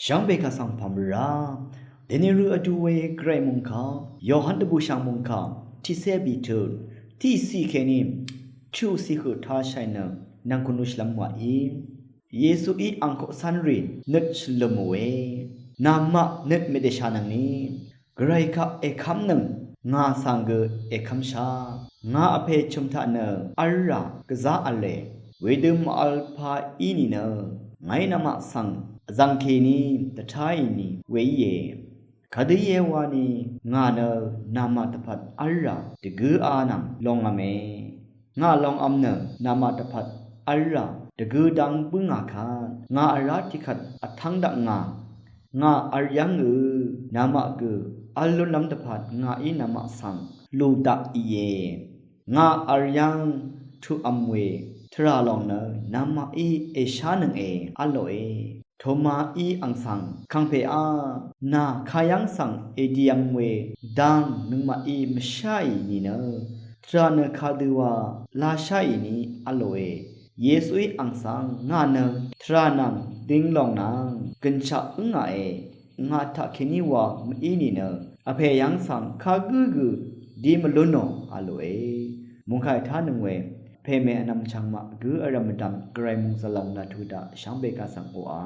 ช่างเบกาสังพัมราเดนิรูอดูเวไกรมุงคายอหันตบูช่างมุงคาที่เซบิทูนที่ซีเคนิมชูสิขุท้าชัยนนังคุนุชลัมวาอีเยซูอีอังโคสันรินนึชลมเวนามะนึดเมเดชานังนี้ไกรคะเอคัมนังงาสังเกเอคัมชางาอเพชุมทะเนอัลรากะซาอัลเลเวดึมอัลพาอีนีเนไงนามะสังจังเคนีตะทายนีเวเยคดีเยวานีงาเนนามาตพัดอัลราตะกืออานังลองอเมงาลองอำเนนามาตพัดอัลราตะกือดังปึงอาคางาอาราติขัดอัทังดังงาอายังนามะกืออัลลุนัมตพัดงาอีนามะสังลูตะอีเยงาอายังทุอัมเวทราลองเนนามาอีเอชานังเออัลโลเอโทมาอีอังสังคังเพอานาคายังสังเอดียมเวดังนึงมาอีมชัยนี่เนทราเนคาดูวาลาชัยนี่อัลโลเอเยซูอังสังงาเนทรานังดิงลองนังกันชะอึงาเองาทะเคนิวามอีนี่เนอเพยังสังคากูดีมลุโนอัลโลเอมุงไคทานึงเวเพเมอนำชังมะกืออรมดัมไกรมุงสลองนาทูดาช่างเบกาสังโออา